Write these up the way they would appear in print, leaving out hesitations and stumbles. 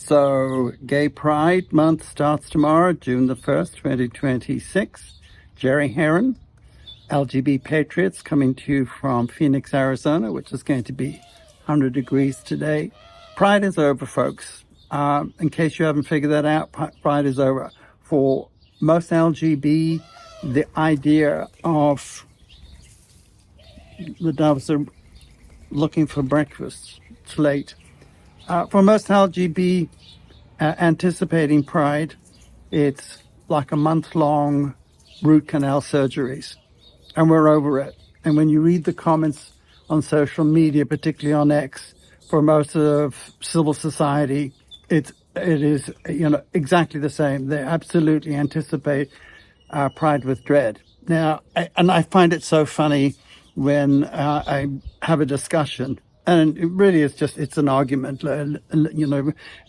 So, Gay Pride Month starts tomorrow, June the 1st, 2026. Jerry Heron, LGBT Patriots, coming to you from Phoenix, Arizona, which is going to be 100 degrees today. Pride is over, folks. In case you haven't figured that out, Pride is over. For most LGBT, the idea of the doves are looking for breakfast. It's late. For most LGBT anticipating Pride, it's like a month-long root canal surgeries, and we're over it. And when you read the comments on social media, particularly on X, for most of civil society, it is exactly the same. They absolutely anticipate Pride with dread. Now, I find it so funny when I have a discussion. And it really is it's an argument,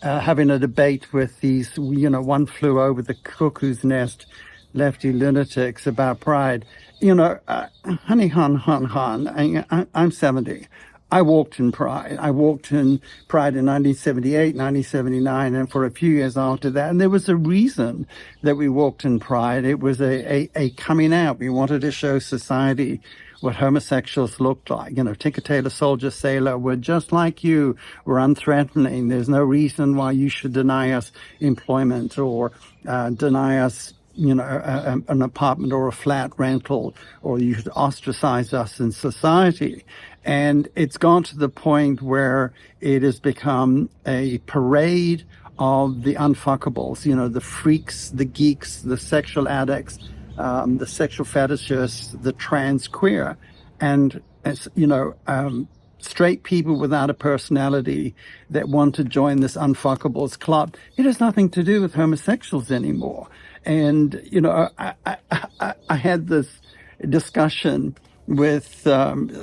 having a debate with these, one flew over the cuckoo's nest, lefty lunatics about Pride. Honey, I'm 70. I walked in Pride. I walked in Pride in 1978, 1979, and for a few years after that. And there was a reason that we walked in Pride. It was a coming out. We wanted to show society what homosexuals looked like. Tinker, tailor, soldier, sailor, we're just like you. We're unthreatening. There's no reason why you should deny us employment or deny us an apartment or a flat rental, or you should ostracize us in society. And it's gone to the point where it has become a parade of the unfuckables, the freaks, the geeks, the sexual addicts, the sexual fetishists, the trans queer, and straight people without a personality that want to join this unfuckables club. It has nothing to do with homosexuals anymore. And I had this discussion with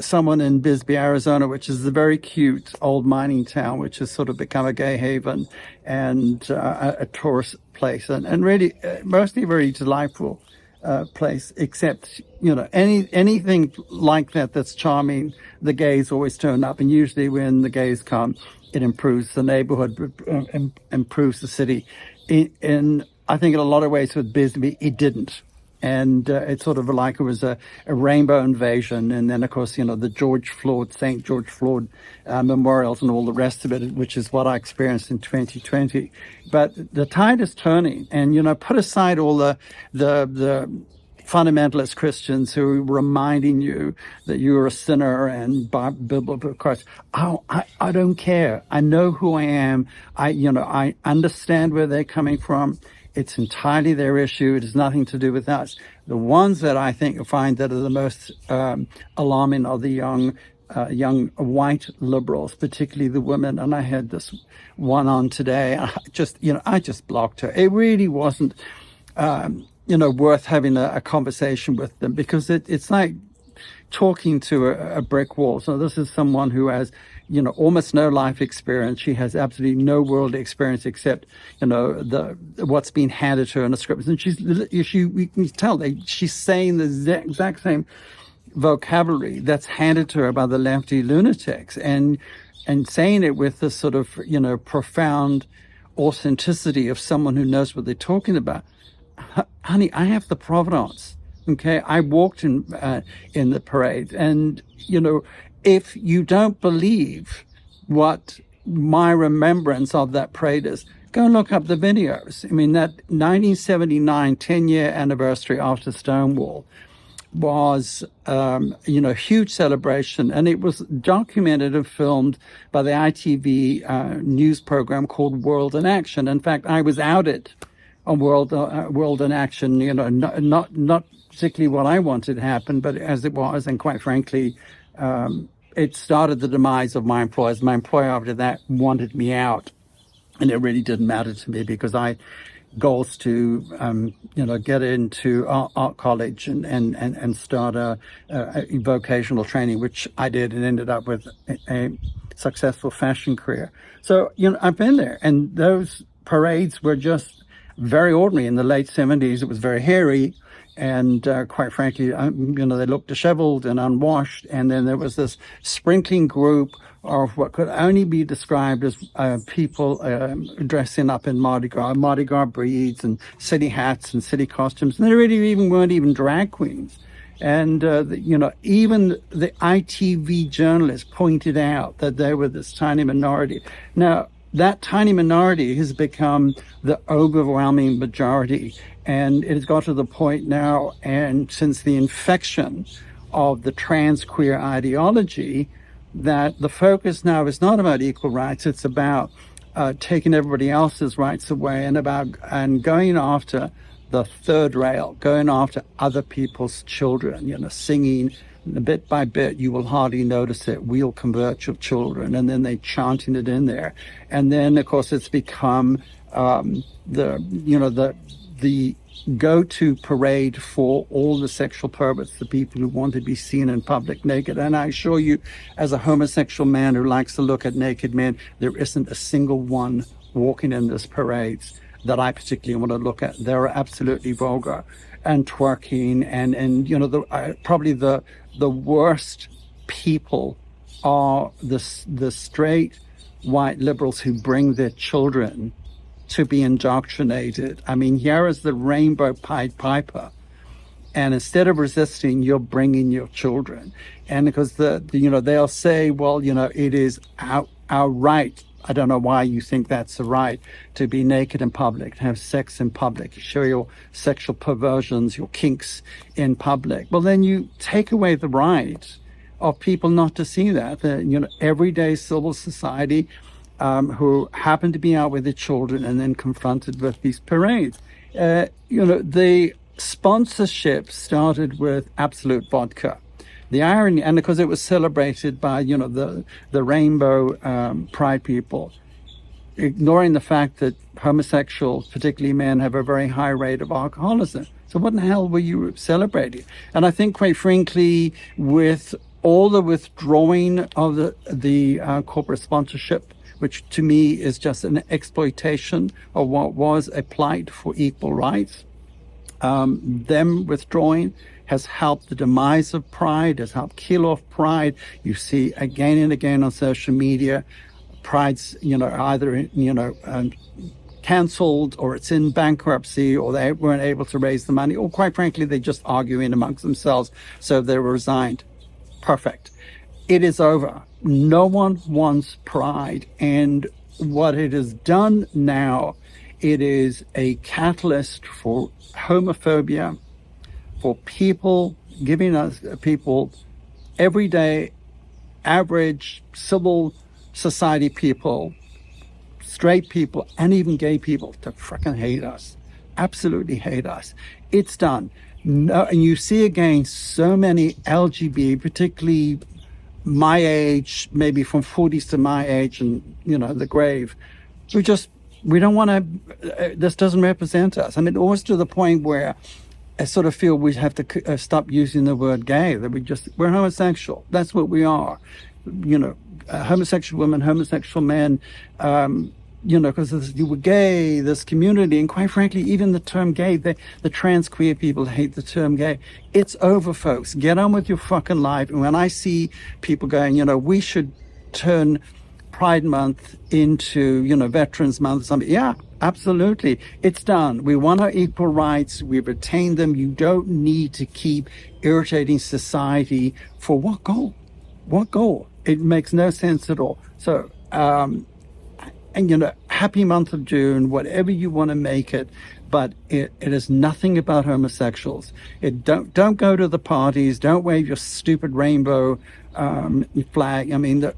someone in Bisbee, Arizona, which is a very cute old mining town, which has sort of become a gay haven and a tourist place, and really mostly very delightful place, except anything like that's charming, the gays always turn up, and usually when the gays come, it improves the neighborhood, improves the city. In I think in a lot of ways with Bisbee, it didn't. And it's sort of like it was a rainbow invasion. And then, of course, the St. George Floyd memorials and all the rest of it, which is what I experienced in 2020. But the tide is turning. And, put aside all the fundamentalist Christians who are reminding you that you're a sinner and by biblical Christ. I don't care. I know who I am. I understand where they're coming from. It's entirely their issue. It has nothing to do with us. The ones that I find that are the most alarming are the young white liberals, particularly the women. And I had this one on today. I just blocked her. It really wasn't, worth having a conversation with them, because it's like talking to a brick wall. So this is someone who has, almost no life experience. She has absolutely no world experience except, what's been handed to her in the scripts. And we can tell she's saying the exact same vocabulary that's handed to her by the lefty lunatics, and saying it with this sort of, profound authenticity of someone who knows what they're talking about. Honey, I have the provenance. Okay, I walked in the parade, and if you don't believe what my remembrance of that parade is, go and look up the videos. I mean, that 1979 10-year anniversary after Stonewall was, huge celebration, and it was documented and filmed by the ITV news program called World in Action. In fact, I was outed on World in Action, not particularly what I wanted to happen, but as it was, and quite frankly, it started the demise of my employers. My employer after that wanted me out, and it really didn't matter to me because I goals to get into art college and start a vocational training, which I did, and ended up with a successful fashion career. So I've been there, and those parades were just very ordinary. In the late 70s, it was very hairy. And quite frankly, they looked disheveled and unwashed. And then there was this sprinkling group of what could only be described as people dressing up in Mardi Gras beads and city hats and city costumes. And they really weren't even drag queens. And, even the ITV journalists pointed out that they were this tiny minority. Now, that tiny minority has become the overwhelming majority. And it has got to the point now, and since the infection of the trans queer ideology, that the focus now is not about equal rights. It's about taking everybody else's rights away and going after the third rail, going after other people's children, singing bit by bit, you will hardly notice it. We'll convert your children. And then they chanting it in there. And then, of course, it's become the go-to parade for all the sexual perverts, the people who want to be seen in public naked. And I assure you, as a homosexual man who likes to look at naked men, there isn't a single one walking in this parades that I particularly want to look at. They're absolutely vulgar and twerking, and probably the worst people are the straight white liberals who bring their children to be indoctrinated. I mean, here is the rainbow Pied Piper, and instead of resisting, you're bringing your children. And because they'll say, well, it is our right. I don't know why you think that's the right, to be naked in public, to have sex in public, show your sexual perversions, your kinks in public. Well, then you take away the right of people not to see that. Everyday civil society who happen to be out with their children and then confronted with these parades. The sponsorship started with Absolute Vodka. The irony, and because it was celebrated by, the rainbow pride people, ignoring the fact that homosexuals, particularly men, have a very high rate of alcoholism. So what in the hell were you celebrating? And I think, quite frankly, with all the withdrawing of the corporate sponsorship, which to me is just an exploitation of what was a plight for equal rights, them withdrawing has helped the demise of pride, has helped kill off pride. You see again and again on social media, pride's, either, cancelled, or it's in bankruptcy, or they weren't able to raise the money, or quite frankly, they're just arguing amongst themselves, so they resigned. Perfect. It is over. No one wants pride. And what it has done now, it is a catalyst for homophobia, for people, giving us people, everyday, average, civil society people, straight people, and even gay people to freaking hate us. Absolutely hate us. It's done. No, and you see again so many LGBT, particularly my age, maybe from 40s to my age, and the grave. We don't want to. This doesn't represent us. I mean, almost to the point where I sort of feel we have to stop using the word gay. That we're homosexual. That's what we are. Homosexual women, homosexual men. Because you were gay, this community, and quite frankly, even the term gay, the trans queer people hate the term gay. It's over, folks. Get on with your fucking life. And when I see people going, we should turn Pride Month into, Veterans Month or something. Yeah, absolutely. It's done. We want our equal rights. We've attained them. You don't need to keep irritating society for what goal? What goal? It makes no sense at all. So, and happy month of June, whatever you want to make it, but it is nothing about homosexuals. Don't go to the parties. Don't wave your stupid rainbow flag. I mean,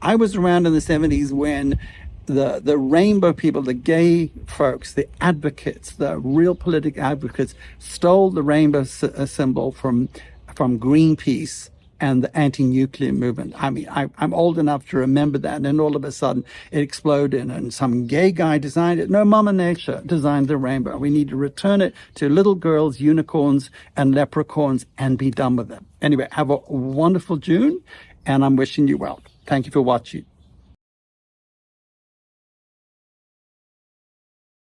I was around in the 70s when the rainbow people, the gay folks, the advocates, the real political advocates, stole the rainbow symbol from Greenpeace and the anti-nuclear movement. I mean, I'm old enough to remember that. And then all of a sudden it exploded and some gay guy designed it. No, Mama Nature designed the rainbow. We need to return it to little girls, unicorns, and leprechauns and be done with it. Anyway, have a wonderful June, and I'm wishing you well. Thank you for watching.